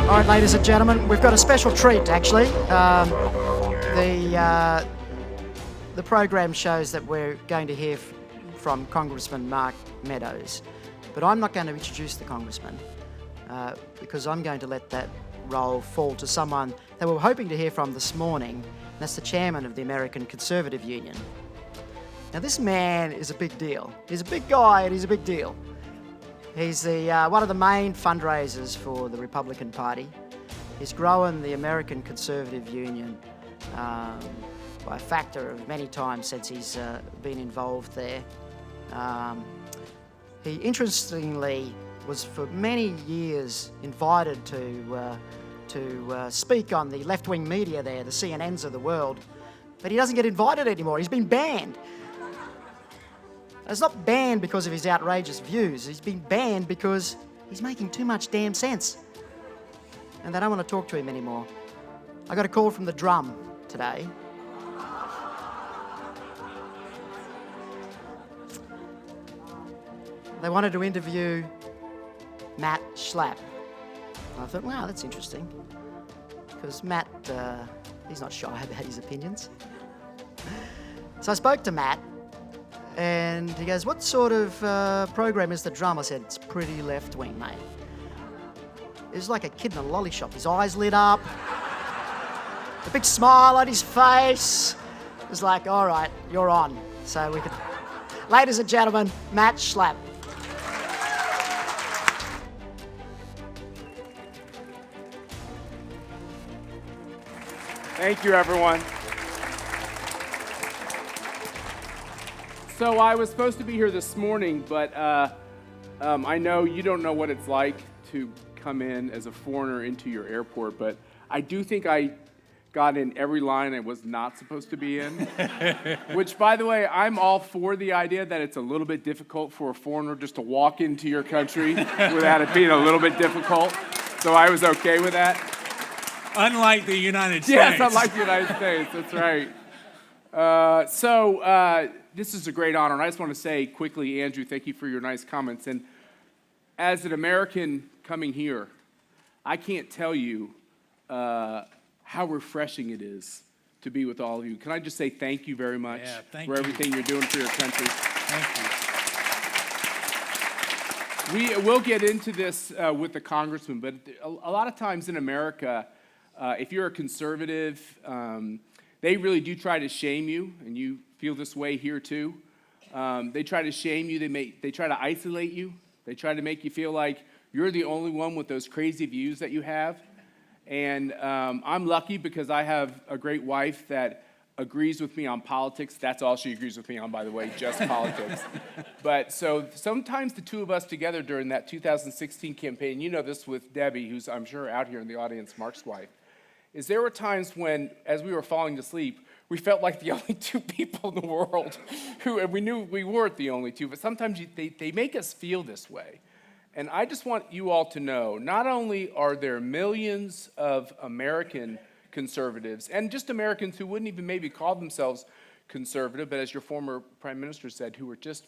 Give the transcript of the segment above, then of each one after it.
All right, ladies and gentlemen, we've got a special treat, actually. The program shows that we're going to hear from Congressman Mark Meadows, but I'm not going to introduce the Congressman because I'm going to let that role fall to someone that we were hoping to hear from this morning, and that's the chairman of the American Conservative Union. Now, this man is a big deal. He's a big guy and he's a big deal. He's one of the main fundraisers for the Republican Party. He's grown the American Conservative Union by a factor of many times since he's been involved there. He interestingly was for many years invited to speak on the left-wing media there, the CNNs of the world, but he doesn't get invited anymore. He's been banned. It's not banned because of his outrageous views. He's been banned because he's making too much damn sense. And they don't want to talk to him anymore. I got a call from the Drum today. They wanted to interview Matt Schlapp. And I thought, wow, that's interesting. Because Matt, he's not shy about his opinions. So I spoke to Matt. And he goes, what sort of program is the Drum? I said, it's pretty left-wing, mate. It was like a kid in a lolly shop. His eyes lit up, a big smile on his face. It was like, all right, you're on. So we could... Ladies and gentlemen, Matt Schlapp. Thank you, everyone. So I was supposed to be here this morning, but I know you don't know what it's like to come in as a foreigner into your airport, but I do think I got in every line I was not supposed to be in, which, by the way, I'm all for the idea that it's a little bbit difficult for a foreigner just to walk into your country without it being a little bit difficult, so I was okay with that. Unlike the United States. Yes, unlike the United States, that's right. So this is a great honor, and I just want to say quickly, Andrew, thank you for your nice comments. And as an American coming here, I can't tell you how refreshing it is to be with all of you. Can I just say thank you very much for everything you're doing for your country? Thank you. We'll get into this with the congressman, but a lot of times in America, if you're a conservative, they really do try to shame you, and you feel this way here too. They try to shame you. They try to isolate you. They try to make you feel like you're the only one with those crazy views that you have. And I'm lucky because I have a great wife that agrees with me on politics. That's all she agrees with me on, by the way, just politics. But so sometimes the two of us together during that 2016 campaign, you know this with Debbie, who's I'm sure out here in the audience, Mark's wife, is there were times when, as we were falling to sleep, we felt like the only two people in the world and we knew we weren't the only two, but sometimes they make us feel this way. And I just want you all to know, not only are there millions of American conservatives, and just Americans who wouldn't even maybe call themselves conservative, but as your former prime minister said, who are just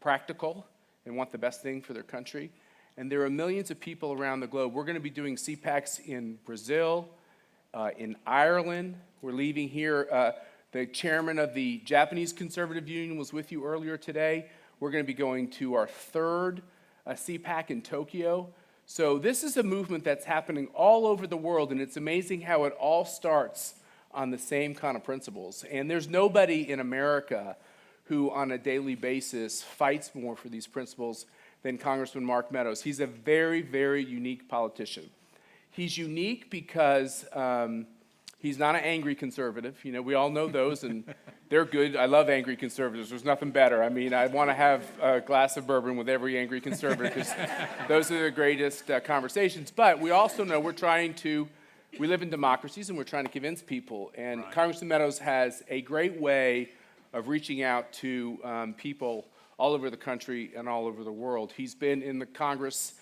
practical and want the best thing for their country. And there are millions of people around the globe. We're going to be doing CPACs in Brazil, in Ireland. We're leaving here. The chairman of the Japanese Conservative Union was with you earlier today. We're going to be going to our third CPAC in Tokyo. So this is a movement that's happening all over the world, and it's amazing how it all starts on the same kind of principles. And there's nobody in America who on a daily basis fights more for these principles than Congressman Mark Meadows. He's a very, very unique politician. He's unique because he's not an angry conservative. You know, we all know those, and they're good. I love angry conservatives. There's nothing better. I mean, I want to have a glass of bourbon with every angry conservative because those are the greatest conversations. But we also know we live in democracies, and we're trying to convince people. And right. Congressman Meadows has a great way of reaching out to people all over the country and all over the world. He's been in the Congress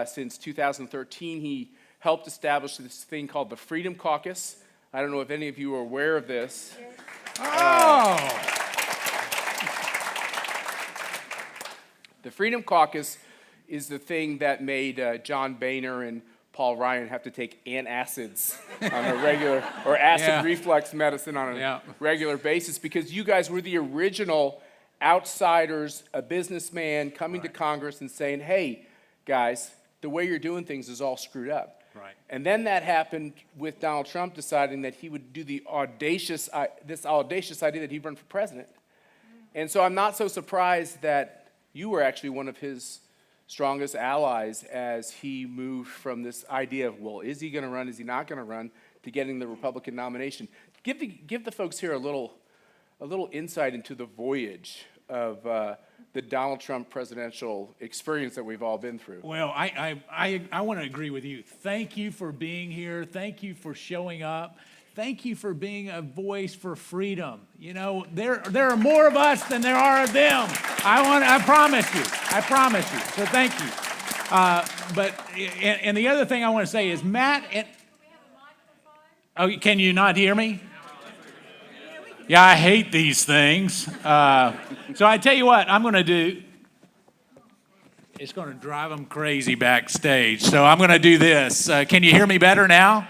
since 2013. He helped establish this thing called the Freedom Caucus. I don't know if any of you are aware of this. The Freedom Caucus is the thing that made John Boehner and Paul Ryan have to take antacids on a regular, or acid reflux medicine on a regular basis, because you guys were the original outsiders, a businessman coming to Congress and saying, hey, guys, the way you're doing things is all screwed up. Right. And then that happened with Donald Trump deciding that he would do this audacious idea that he'd run for president. And so I'm not so surprised that you were actually one of his strongest allies as he moved from this idea of, well, is he going to run, is he not going to run, to getting the Republican nomination. Give the folks here a little insight into the voyage of the Donald Trump presidential experience that we've all been through. Well, I want to agree with you. Thank you for being here. Thank you for showing up. Thank you for being a voice for freedom. You know, there are more of us than there are of them. I promise you. I promise you. So thank you. But the other thing I want to say is Matt and... Oh, can you not hear me? Yeah, I hate these things. So I tell you what I'm going to do. It's going to drive them crazy backstage. So I'm going to do this. Can you hear me better now?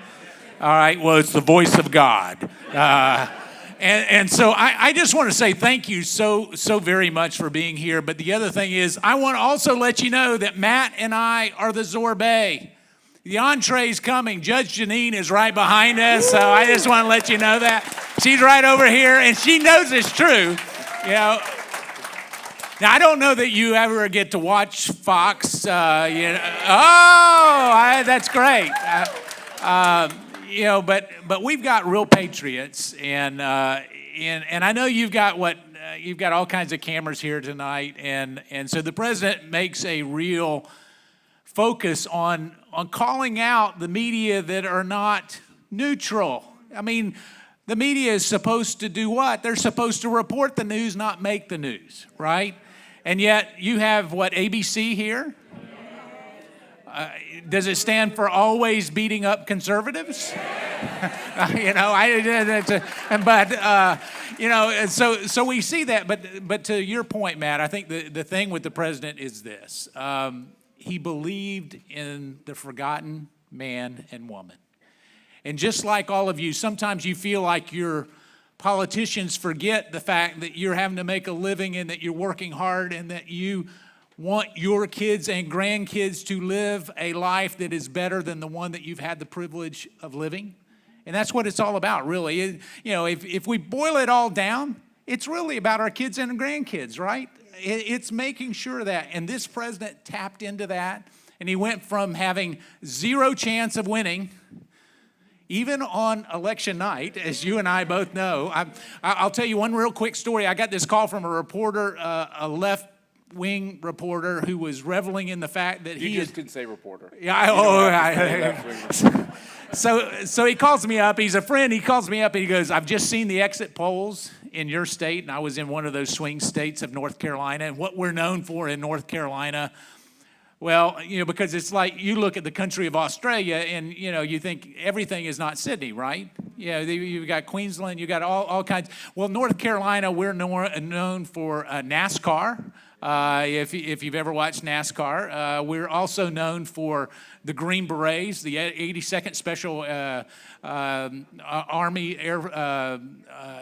All right. Well, it's the voice of God. And so I just want to say thank you so very much for being here. But the other thing is, I want to also let you know that Matt and I are the sorbet. The entree's coming. Judge Janine is right behind us. So I just want to let you know that. She's right over here, and she knows it's true. You know. Now, I don't know that you ever get to watch Fox. That's great. You know, but we've got real patriots, and I know you've got all kinds of cameras here tonight, and so the president makes a real focus on calling out the media that are not neutral. I mean, the media is supposed to do what? They're supposed to report the news, not make the news, right? And yet you have what, ABC here? Does it stand for always beating up conservatives? You know, so we see that. But to your point, Matt, I think the thing with the president is this. He believed in the forgotten man and woman. And just like all of you, sometimes you feel like your politicians forget the fact that you're having to make a living and that you're working hard and that you want your kids and grandkids to live a life that is better than the one that you've had the privilege of living. And that's what it's all about, really. You know, if we boil it all down, it's really about our kids and grandkids, right? It's making sure that, and this president tapped into that, and he went from having zero chance of winning, even on election night, as you and I both know. I'll tell you one real quick story. I got this call from a reporter, a left-wing reporter, who was reveling in the fact that you just didn't say reporter. Yeah, So he calls me up. He's a friend. He calls me up and he goes, I've just seen the exit polls in your state, and I was in one of those swing states of North Carolina, and what we're known for in North Carolina, well, you know, because it's like you look at the country of Australia and, you know, you think everything is not Sydney, right? You know, you've got Queensland, you've got all kinds. Well, North Carolina, we're known for NASCAR. If you've ever watched NASCAR, we're also known for the Green Berets, the 82nd Special Army Air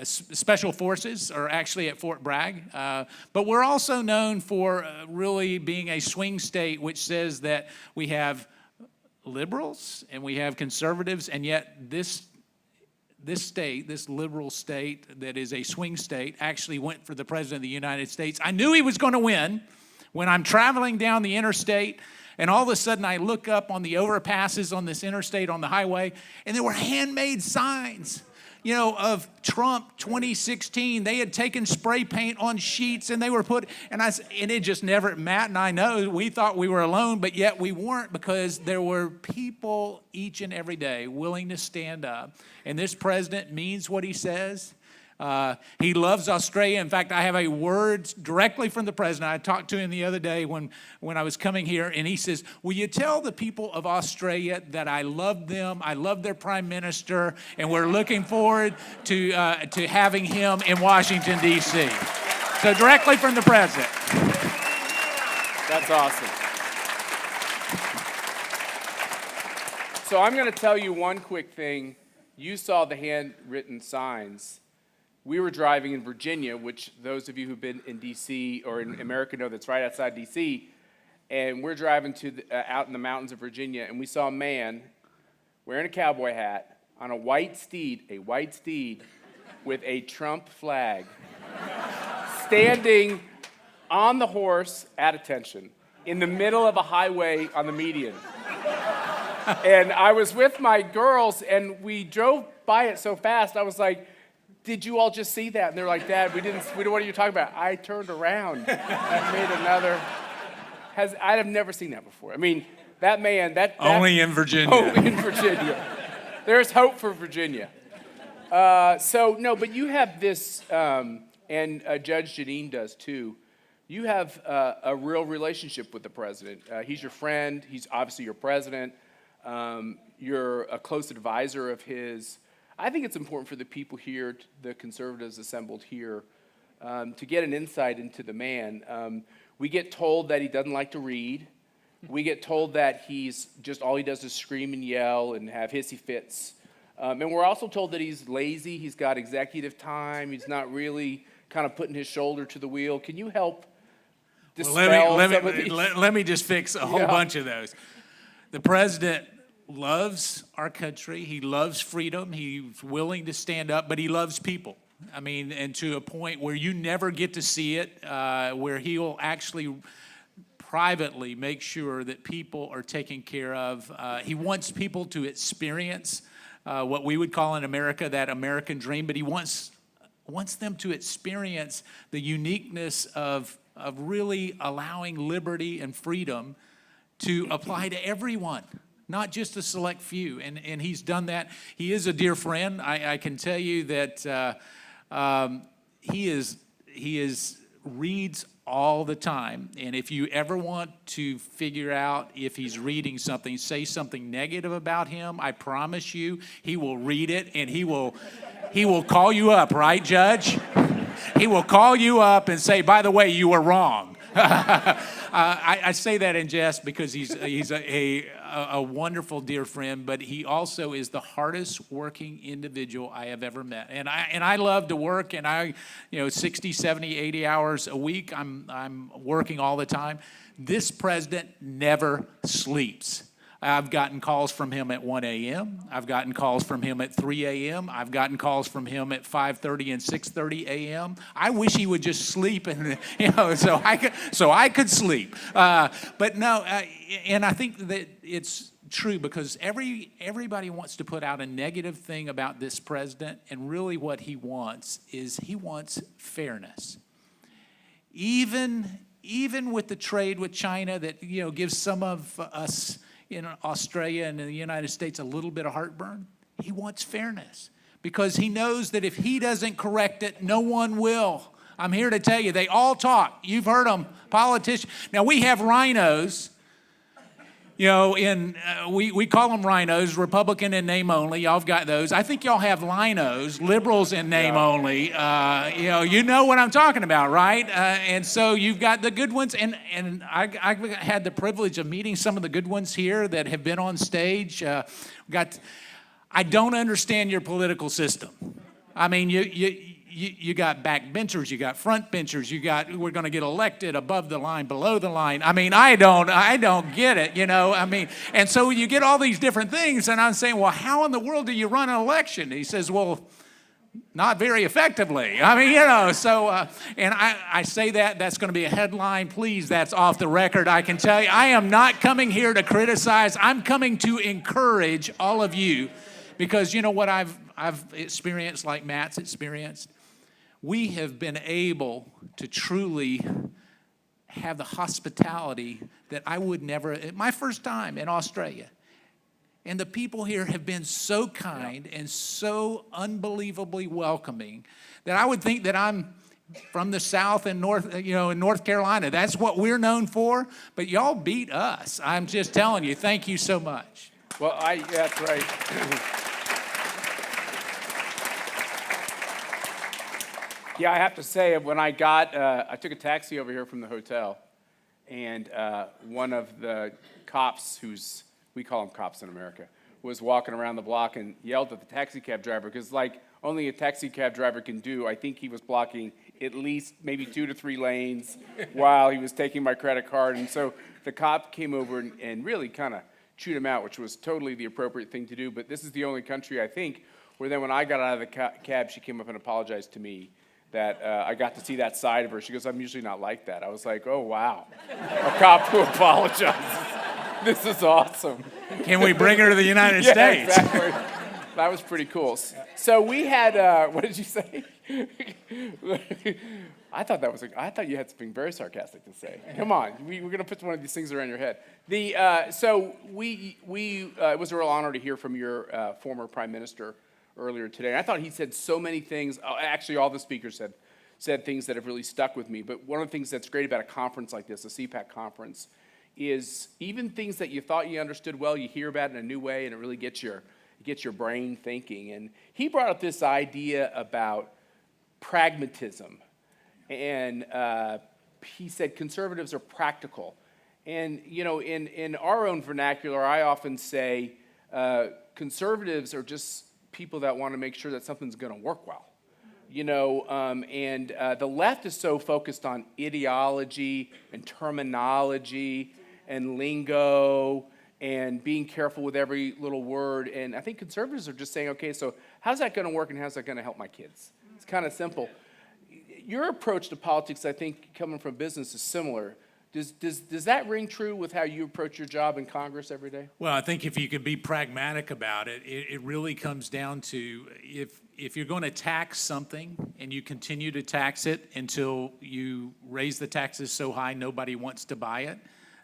Special Forces are actually at Fort Bragg. But we're also known for really being a swing state, which says that we have liberals and we have conservatives, and yet this state, this liberal state that is a swing state, actually went for the president of the United States. I knew he was going to win when I'm traveling down the interstate, and all of a sudden I look up on the overpasses on this interstate on the highway, and there were handmade signs, you know, of Trump 2016. They had taken spray paint on sheets, and they were and it just never, Matt and I know, we thought we were alone, but yet we weren't, because there were people each and every day willing to stand up. And this president means what he says, He loves Australia. In fact, I have a word directly from the president. I talked to him the other day when I was coming here, and he says, will you tell the people of Australia that I love them, I love their prime minister, and we're looking forward to having him in Washington, D.C. So directly from the president. That's awesome. So I'm going to tell you one quick thing. You saw the handwritten signs. We were driving in Virginia, which those of you who've been in D.C. or in America know that's right outside D.C., and we're driving out in the mountains of Virginia, and we saw a man wearing a cowboy hat on a white steed with a Trump flag, standing on the horse at attention in the middle of a highway on the median. And I was with my girls, and we drove by it so fast, I was like, did you all just see that? And they're like, Dad, what are you talking about? I turned around and made another. I'd have never seen that before. I mean, that man, Only in Virginia. Only in Virginia. There's hope for Virginia. But you have this, and Judge Jeanine does too. You have a real relationship with the president. He's your friend. He's obviously your president. You're a close advisor of his. I think it's important for the people here, the conservatives assembled here, to get an insight into the man. We get told that he doesn't like to read. We get told that all he does is scream and yell and have hissy fits. And we're also told that he's lazy, he's got executive time, he's not really kind of putting his shoulder to the wheel. Can you help dispel some of these? Let me just fix a whole bunch of those. The president loves our country. He loves freedom. He's willing to stand up, but he loves people. I mean, and to a point where you never get to see it, where he'll actually privately make sure that people are taken care of. He wants people to experience what we would call in America that American dream, but he wants them to experience the uniqueness of really allowing liberty and freedom to apply to everyone, not just a select few. And he's done that. He is a dear friend. I can tell you that he reads all the time. And if you ever want to figure out if he's reading something, say something negative about him, I promise you he will read it and he will call you up, right, Judge? He will call you up and say, by the way, you were wrong. I say that in jest because he's a wonderful dear friend, but he also is the hardest working individual I have ever met. And I love to work, and 60, 70, 80 hours a week, I'm working all the time. This president never sleeps. I've gotten calls from him at 1 a.m. I've gotten calls from him at 3 a.m. I've gotten calls from him at 5:30 and 6:30 a.m. I wish he would just sleep, and so I could sleep. But no, and I think that it's true because everybody wants to put out a negative thing about this president, and really what he wants is fairness. Even with the trade with China that gives some of us in Australia and in the United States a little bit of heartburn, he wants fairness because he knows that if he doesn't correct it, no one will. I'm here to tell you, they all talk. You've heard them, politicians. Now, we have rhinos, we call them rhinos, Republican in name only. Y'all have got those. I think y'all have linos, liberals in name only. You know what I'm talking about, right? And so you've got the good ones. And I've had the privilege of meeting some of the good ones here that have been on stage. I don't understand your political system. I mean, you got backbenchers, you got front benchers, we're going to get elected above the line, below the line. I mean, I don't get it, and so you get all these different things, and I'm saying, well, how in the world do you run an election? He says, well, not very effectively. I mean, and I say that's going to be a headline. Please, that's off the record. I can tell you, I am not coming here to criticize. I'm coming to encourage all of you because you know what I've experienced, like Matt's experienced. We have been able to truly have the hospitality that I would never, my first time in Australia, And the people here have been so kind and so unbelievably welcoming that I would think that I'm from the South and in North Carolina. That's what we're known for. But y'all beat us. I'm just telling you. Thank you so much. Well, that's right. Yeah, I have to say, when I took a taxi over here from the hotel, and one of the cops, we call them cops in America, was walking around the block and yelled at the taxi cab driver, because like only a taxi cab driver can do, I think he was blocking at least maybe 2 to 3 lanes while he was taking my credit card. And so the cop came over and really kind of chewed him out, which was totally the appropriate thing to do. But this is the only country, I think, where then when I got out of the cab, she came up and apologized to me that I got to see that side of her. She goes, "I'm usually not like that." I was like, oh, wow, a cop who apologizes. This is awesome. Can we bring her to the United States? Exactly. That was pretty cool. So we had, what did you say? I thought you had something very sarcastic to say. Come on, we're going to put one of these things around your head. It was a real honor to hear from your former prime minister earlier today. And I thought he said so many things. Actually, all the speakers said things that have really stuck with me. But one of the things that's great about a conference like this, a CPAC conference, is even things that you thought you understood well, you hear about in a new way, and it really gets your brain thinking. And he brought up this idea about pragmatism. And he said conservatives are practical. And, in our own vernacular, I often say conservatives are just people that want to make sure that something's going to work well. The left is so focused on ideology and terminology and lingo and being careful with every little word. And I think conservatives are just saying, okay, so how's that going to work and how's that going to help my kids? It's kind of simple. Your approach to politics, I think, coming from business is similar. Does that ring true with how you approach your job in Congress every day? Well, I think if you could be pragmatic about it, it really comes down to if you're going to tax something and you continue to tax it until you raise the taxes so high nobody wants to buy it,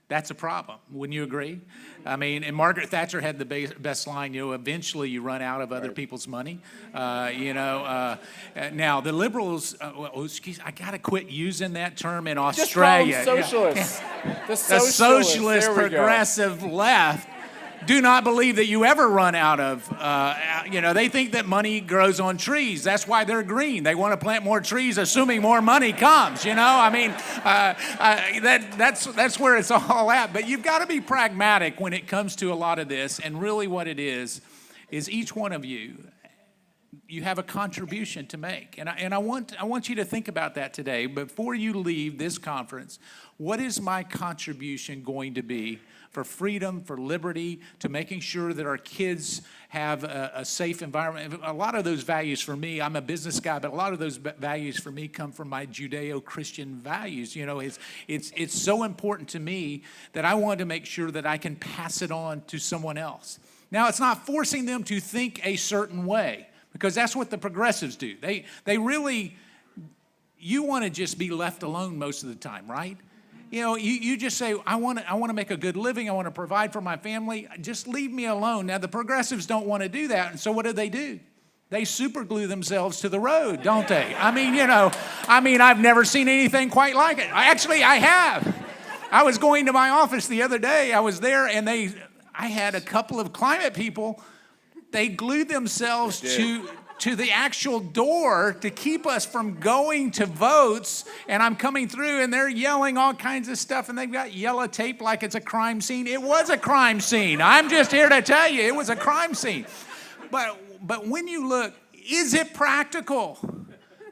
that's a problem. Wouldn't you agree? I mean, and Margaret Thatcher had the best line, eventually you run out of other people's money. Now, the liberals, I got to quit using that term in Australia. Just call them socialists. The socialist progressive left do not believe that you ever run out of, they think that money grows on trees. That's why they're green. They want to plant more trees, assuming more money comes, that's where it's all at. But you've got to be pragmatic when it comes to a lot of this. And really what it is each one of you have a contribution to make. And I want you to think about that today. Before you leave this conference, what is my contribution going to be for freedom, for liberty, to making sure that our kids have a safe environment? A lot of those values for me, I'm a business guy, but a lot of those values for me come from my Judeo-Christian values. It's so important to me that I want to make sure that I can pass it on to someone else. Now, it's not forcing them to think a certain way, because that's what the progressives do. They really, you want to just be left alone most of the time, right? You just say, I want to make a good living. I want to provide for my family. Just leave me alone. Now, the progressives don't want to do that. And so what do? They super glue themselves to the road, don't they? I've never seen anything quite like it. I have. I was going to my office the other day. I was there, and I had a couple of climate people. They glued themselves to the actual door to keep us from going to votes, and I'm coming through and they're yelling all kinds of stuff, and they've got yellow tape like it's a crime scene. It was a crime scene. I'm just here to tell you, it was a crime scene. But when you look, is it practical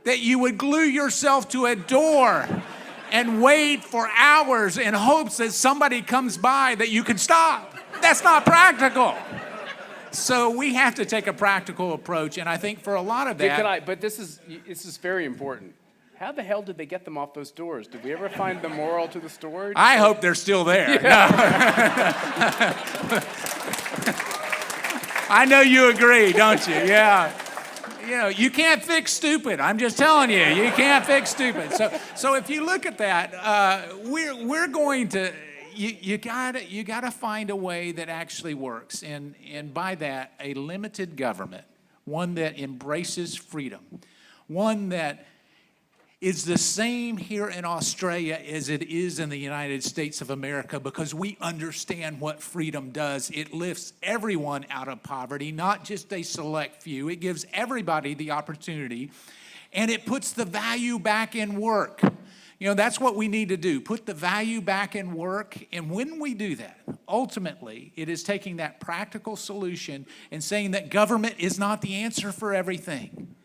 that you would glue yourself to a door and wait for hours in hopes that somebody comes by that you can stop? That's not practical. So we have to take a practical approach, and I think for a lot of that... But this is very important. How the hell did they get them off those doors? Did we ever find the moral to the story? I hope they're still there. Yeah. No. I know you agree, don't you? Yeah. You can't fix stupid. I'm just telling you, you can't fix stupid. So if you look at that, we're going to... you gotta find a way that actually works, and by that, a limited government, one that embraces freedom, one that is the same here in Australia as it is in the United States of America, because we understand what freedom does. It lifts everyone out of poverty, not just a select few. It gives everybody the opportunity, and it puts the value back in work. You know, that's what we need to do, put the value back in work. And when we do that, ultimately, it is taking that practical solution and saying that government is not the answer for everything.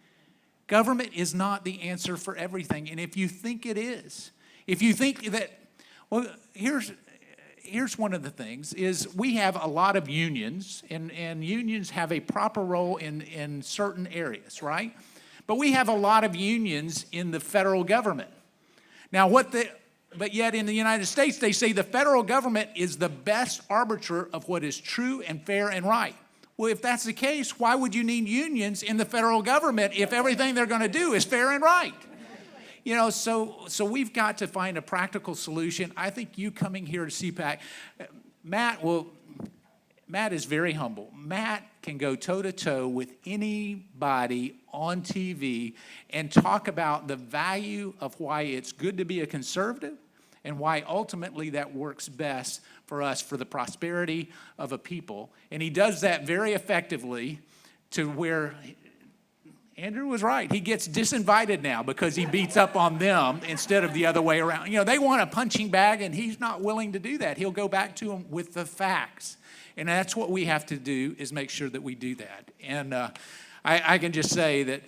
Government is not the answer for everything. And if you think it is, if you think that, well, here's one of the things, is we have a lot of unions, and unions have a proper role in certain areas, right? But we have a lot of unions in the federal government. Now, but yet in the United States, they say the federal government is the best arbiter of what is true and fair and right. Well, if that's the case, why would you need unions in the federal government if everything they're going to do is fair and right? You know, so we've got to find a practical solution. I think you coming here to CPAC, Matt is very humble. Matt can go toe-to-toe with anybody on TV and talk about the value of why it's good to be a conservative and why ultimately that works best for us, for the prosperity of a people. And he does that very effectively, to where Andrew was right. He gets disinvited now because he beats up on them instead of the other way around. You know, they want a punching bag, and he's not willing to do that. He'll go back to them with the facts. And that's what we have to do, is make sure that we do that. And I can just say that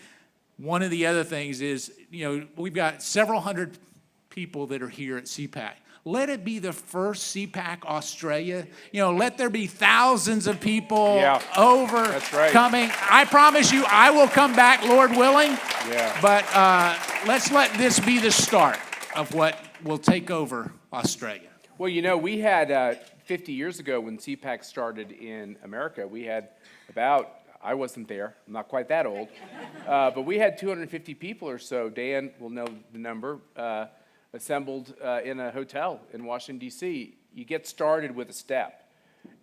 one of the other things is, you know, we've got several hundred people that are here at CPAC. Let it be the first CPAC Australia. You know, let there be thousands of people over that's right. coming. I promise you, I will come back, Lord willing. Yeah. But let's let this be the start of what will take over Australia. Well, you know, we had 50 years ago when CPAC started in America, we had about, I wasn't there, I'm not quite that old, but we had 250 people or so, Dan will know the number, assembled in a hotel in Washington, D.C. You get started with a step.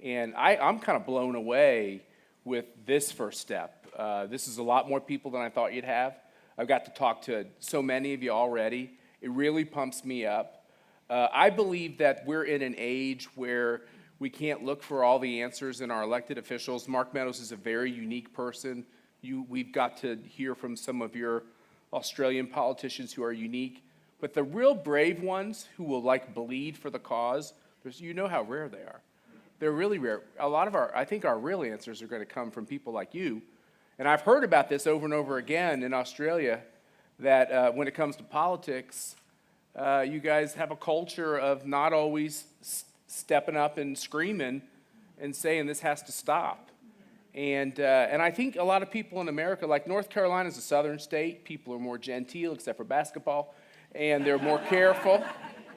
And I'm kind of blown away with this first step. This is a lot more people than I thought you'd have. I've got to talk to so many of you already. It really pumps me up. I believe that we're in an age where we can't look for all the answers in our elected officials. Mark Meadows is a very unique person. We've got to hear from some of your Australian politicians who are unique. But the real brave ones who will bleed for the cause, you know how rare they are. They're really rare. A lot of I think our real answers are going to come from people like you. And I've heard about this over and over again in Australia, that when it comes to politics, you guys have a culture of not always stepping up and screaming and saying this has to stop. And I think a lot of people in America, like North Carolina is a southern state, people are more genteel except for basketball, and they're more careful,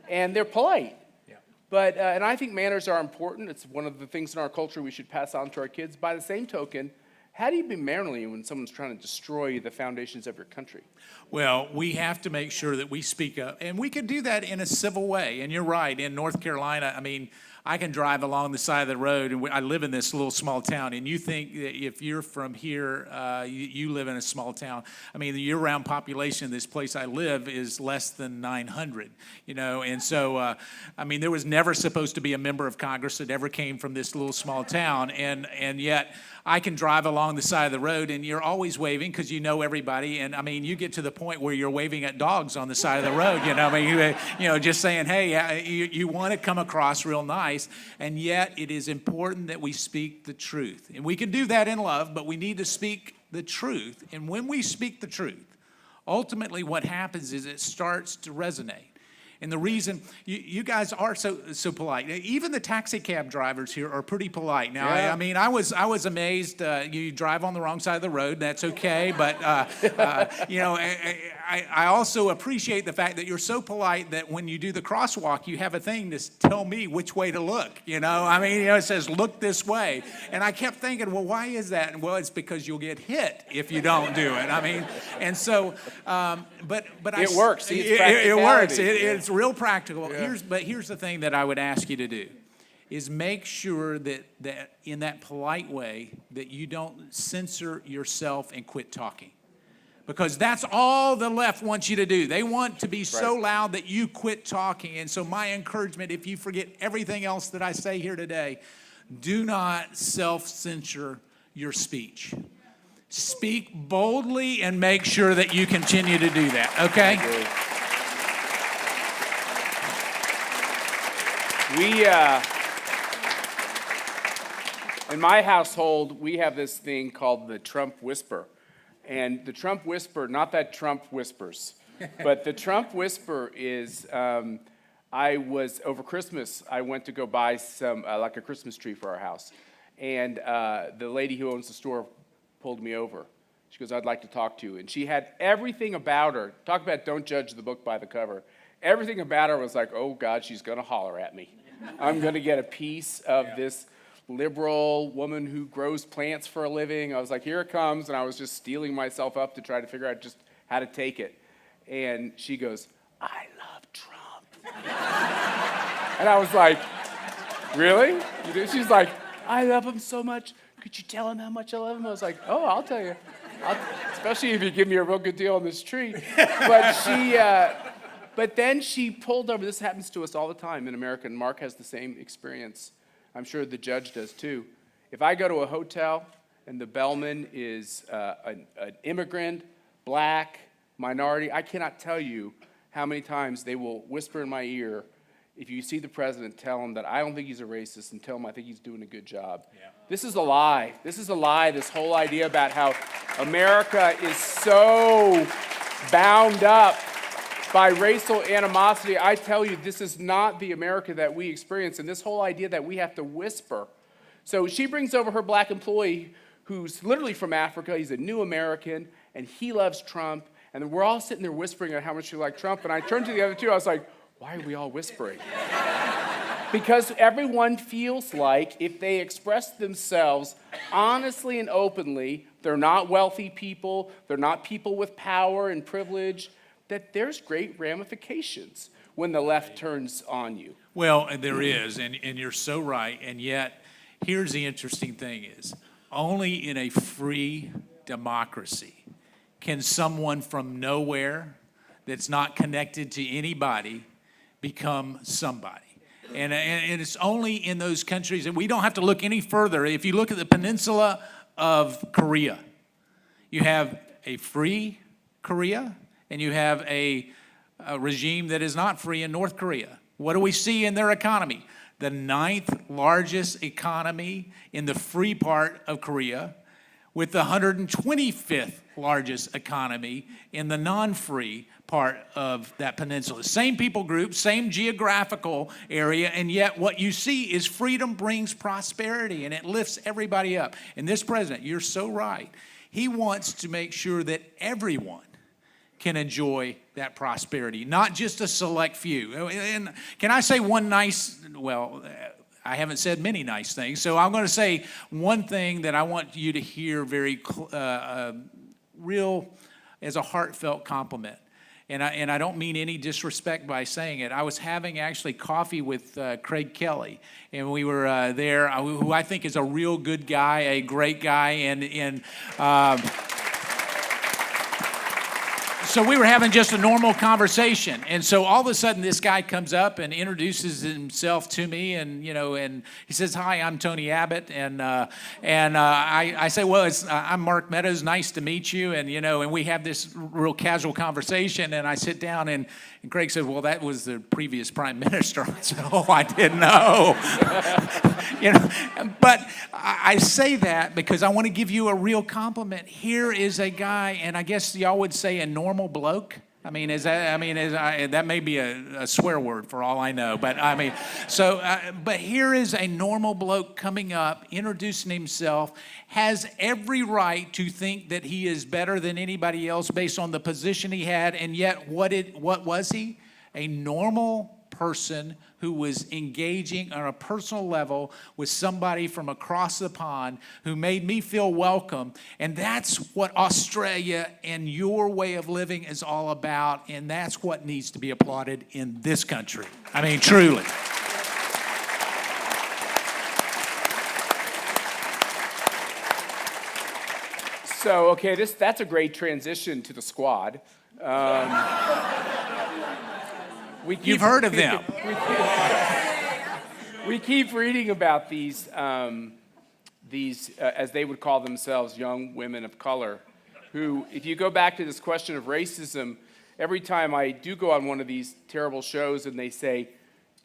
and they're polite. Yeah. But and I think manners are important. It's one of the things in our culture we should pass on to our kids. By the same token, how do you be mannerly when someone's trying to destroy the foundations of your country? Well, we have to make sure that we speak up, and we can do that in a civil way. And you're right, in North Carolina, I mean, I can drive along the side of the road, and I live in this little small town, and you think that if you're from here, you live in a small town. I mean, the year-round population of this place I live is less than 900, you know, and so, I mean, there was never supposed to be a member of Congress that ever came from this little small town, and yet I can drive along the side of the road, and you're always waving because you know everybody, and I mean, you get to the point where you're waving at dogs on the side of the road, you know, I mean, you know, just saying, hey, you want to come across real nice. And yet it is important that we speak the truth. And we can do that in love, but we need to speak the truth. And when we speak the truth, ultimately what happens is it starts to resonate. And the reason you guys are so polite, even the taxi cab drivers here are pretty polite. Now, yeah. I mean, I was amazed. You drive on the wrong side of the road, that's okay. But you know, I also appreciate the fact that you're so polite that when you do the crosswalk, you have a thing to tell me which way to look. You know, I mean, you know, it says look this way, and I kept thinking, well, why is that? And well, it's because you'll get hit if you don't do it. I mean, and so, but it works. See, it works. Yeah. It's real practical. Here's the thing that I would ask you to do, is make sure that in that polite way that you don't censor yourself and quit talking. Because that's all the left wants you to do. They want to be so loud that you quit talking. And so my encouragement, if you forget everything else that I say here today, do not self-censor your speech. Speak boldly and make sure that you continue to do that, okay? In my household, we have this thing called the Trump whisper. And the Trump whisper, not that Trump whispers, but the Trump whisper is, over Christmas, I went to go buy some, like a Christmas tree for our house. And the lady who owns the store pulled me over. She goes, I'd like to talk to you. And she had everything about her. Talk about don't judge the book by the cover. Everything about her was like, oh, God, she's going to holler at me. I'm going to get a piece of this liberal woman who grows plants for a living. I was like, here it comes. And I was just steeling myself up to try to figure out just how to take it. And she goes, I love Trump. And I was like, really? She's like, I love him so much. Could you tell him how much I love him? I was like, oh, I'll tell you. Especially if you give me a real good deal on this tree. But then she pulled over. This happens to us all the time in America, and Mark has the same experience. I'm sure the judge does too. If I go to a hotel and the bellman is an immigrant, black, minority, I cannot tell you how many times they will whisper in my ear, if you see the president, tell him that I don't think he's a racist and tell him I think he's doing a good job. Yeah. This is a lie. This is a lie, this whole idea about how America is so bound up by racial animosity. I tell you, this is not the America that we experience, and this whole idea that we have to whisper. So she brings over her black employee who's literally from Africa. He's a new American, and he loves Trump. And then we're all sitting there whispering at how much we like Trump. And I turned to the other two. I was like, why are we all whispering? Because everyone feels like if they express themselves honestly and openly, they're not wealthy people, they're not people with power and privilege, that there's great ramifications when the left turns on you. Well, there is, and you're so right. And yet, here's the interesting thing is, only in a free democracy can someone from nowhere that's not connected to anybody become somebody. And it's only in those countries, and we don't have to look any further. If you look at the peninsula of Korea, you have a free Korea, and you have a regime that is not free in North Korea. What do we see in their economy? The 9th largest economy in the free part of Korea, with the 125th largest economy in the non-free part of that peninsula. Same people group, same geographical area, and yet what you see is freedom brings prosperity, and it lifts everybody up. And this president, you're so right. He wants to make sure that everyone can enjoy that prosperity, not just a select few. And can I say one nice, well, I haven't said many nice things, so I'm going to say one thing that I want you to hear very real as a heartfelt compliment. And I don't mean any disrespect by saying it. I was having actually coffee with Craig Kelly, and we were there, who I think is a real good guy, a great guy, and so we were having just a normal conversation, and so all of a sudden this guy comes up and introduces himself to me, and and he says, "Hi, I'm Tony Abbott," and I say, "Well, I'm Mark Meadows. Nice to meet you," and and we have this real casual conversation, and I sit down, and Craig said, "Well, that was the previous prime minister." I said, "Oh, I didn't know." But I say that because I want to give you a real compliment. Here is a guy, and I guess y'all would say a normal bloke. I mean, that may be a swear word for all I know, but I mean, but here is a normal bloke coming up, introducing himself, has every right to think that he is better than anybody else based on the position he had, and yet what was he? A normal person who was engaging on a personal level with somebody from across the pond who made me feel welcome. And that's what Australia and your way of living is all about. And that's what needs to be applauded in this country. I mean, truly. So, okay, that's a great transition to the squad. You've heard of them. We keep reading about these, as they would call themselves, young women of color, who, if you go back to this question of racism, every time I do go on one of these terrible shows and they say,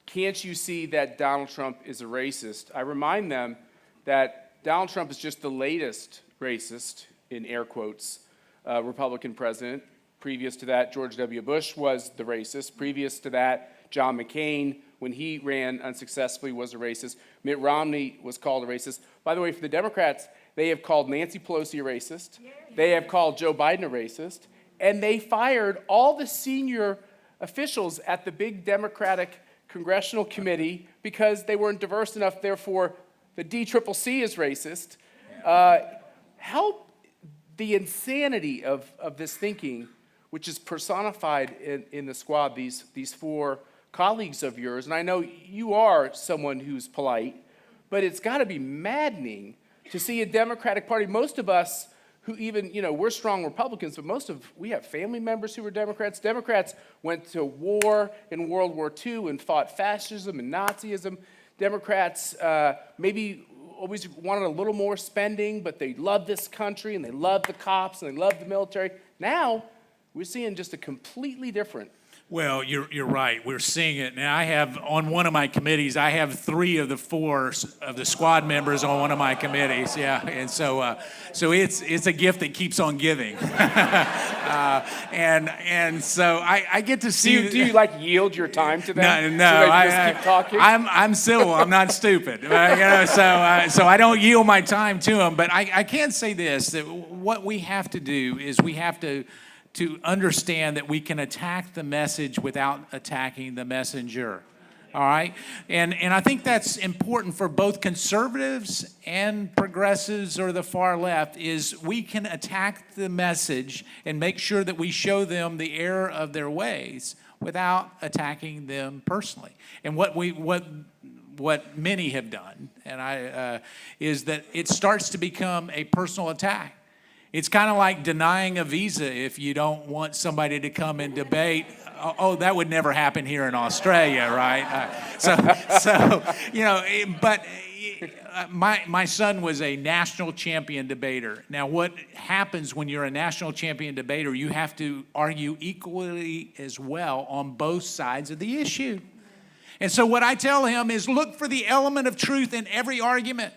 can't you see that Donald Trump is a racist? I remind them that Donald Trump is just the latest racist, in air quotes, Republican president. Previous to that, George W. Bush was the racist. Previous to that, John McCain, when he ran unsuccessfully, was a racist. Mitt Romney was called a racist. By the way, for the Democrats, they have called Nancy Pelosi a racist. They have called Joe Biden a racist. And they fired all the senior officials at the big Democratic Congressional Committee because they weren't diverse enough. Therefore, the DCCC is racist. Help the insanity of this thinking, which is personified in the squad, these four colleagues of yours. And I know you are someone who's polite, but it's got to be maddening to see a Democratic Party. Most of us who even, we're strong Republicans, but we have family members who were Democrats. Democrats went to war in World War II and fought fascism and Nazism. Democrats maybe always wanted a little more spending, but they love this country and they love the cops and they love the military. Now, we're seeing just a completely different. Well, you're right. We're seeing it now. I have on one of my committees. I have 3 of the 4 of the squad members on one of my committees. Yeah, and so it's a gift that keeps on giving. And so I get to see. Do you like yield your time to them? No. So they just keep talking. I'm civil. I'm not stupid. So I don't yield my time to them. But I can say this: that what we have to do is we have to understand that we can attack the message without attacking the messenger. All right? And I think that's important for both conservatives and progressives or the far left, is we can attack the message and make sure that we show them the error of their ways without attacking them personally. And what many have done, and is that it starts to become a personal attack. It's kind of like denying a visa if you don't want somebody to come and debate. Oh, that would never happen here in Australia, right? But my son was a national champion debater. Now, what happens when you're a national champion debater, you have to argue equally as well on both sides of the issue. And so what I tell him is look for the element of truth in every argument.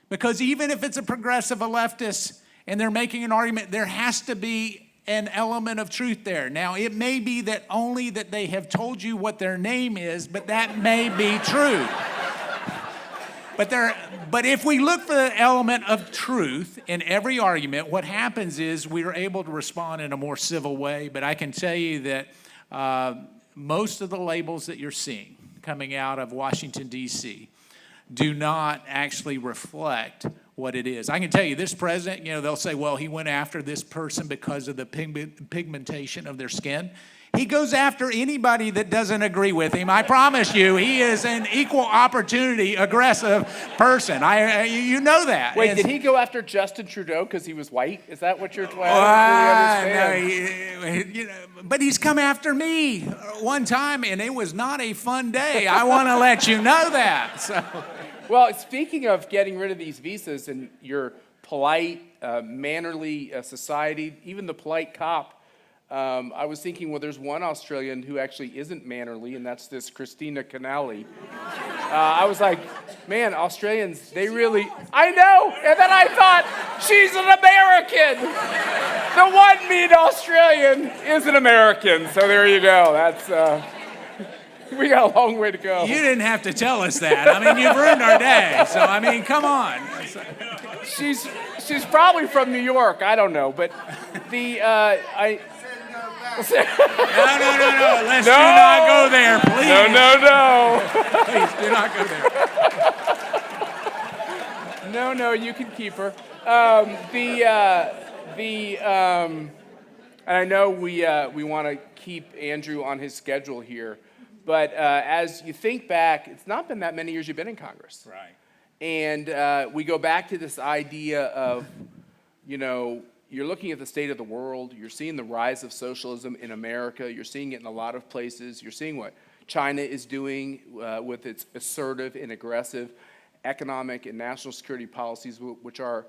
Because even if it's a progressive, a leftist, and they're making an argument, there has to be an element of truth there. Now, it may be that only that they have told you what their name is, but that may be true. But if we look for the element of truth in every argument, what happens is we are able to respond in a more civil way. But I can tell you that most of the labels that you're seeing coming out of Washington, D.C., do not actually reflect what it is. I can tell you, this president, they'll say, well, he went after this person because of the pigmentation of their skin. He goes after anybody that doesn't agree with him. I promise you, he is an equal opportunity aggressive person. You know that. Wait, did he go after Justin Trudeau because he was white? Is that what you're trying to no, but he's come after me one time, and it was not a fun day. I want to let you know that. So. Well, speaking of getting rid of these visas and your polite, mannerly society, even the polite cop, I was thinking, well, there's one Australian who actually isn't mannerly, and that's this Christina Canali. I was like, man, Australians, they really, I know, and then I thought, she's an American. The one mean Australian is an American, so there you go. That's, we got a long way to go. You didn't have to tell us that. I mean, you've ruined our day, so I mean, come on. She's probably from New York, I don't know, but No. Let's do not go there, please. No. Please do not go there. No, you can keep her. And I know we want to keep Andrew on his schedule here, but as you think back, it's not been that many years you've been in Congress. Right. And we go back to this idea of, you're looking at the state of the world, you're seeing the rise of socialism in America, you're seeing it in a lot of places, you're seeing what China is doing with its assertive and aggressive economic and national security policies, which are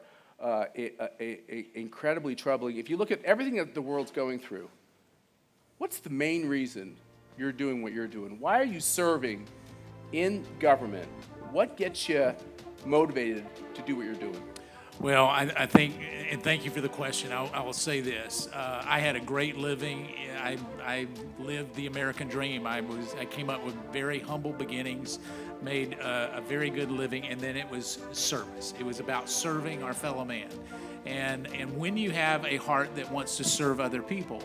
incredibly troubling. If you look at everything that the world's going through, what's the main reason you're doing what you're doing? Why are you serving in government? What gets you motivated to do what you're doing? Well, I think, and thank you for the question. I will say this: I had a great living. I lived the American dream. I came up with very humble beginnings, made a very good living, and then it was service. It was about serving our fellow man. And when you have a heart that wants to serve other people,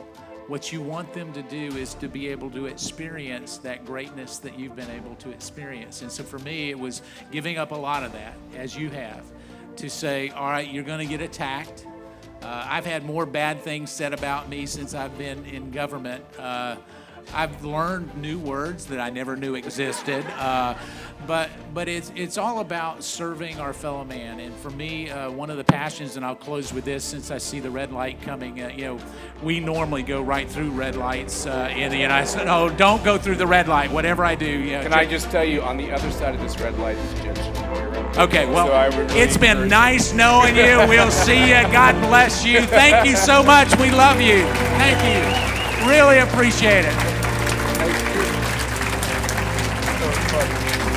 what you want them to do is to be able to experience that greatness that you've been able to experience. And so for me, it was giving up a lot of that, as you have, to say, all right, you're going to get attacked. I've had more bad things said about me since I've been in government. I've learned new words that I never knew existed. But it's all about serving our fellow man. And for me, one of the passions, and I'll close with this since I see the red light coming, we normally go right through red lights in the United States. Oh, don't go through the red light, whatever I do. Can I just tell you, on the other side of this red light is Judge Shapiro. Okay, well, so I would really it's been nice knowing you. We'll see you. God bless you. Thank you so much. We love you. Thank you. Really appreciate it. So fun.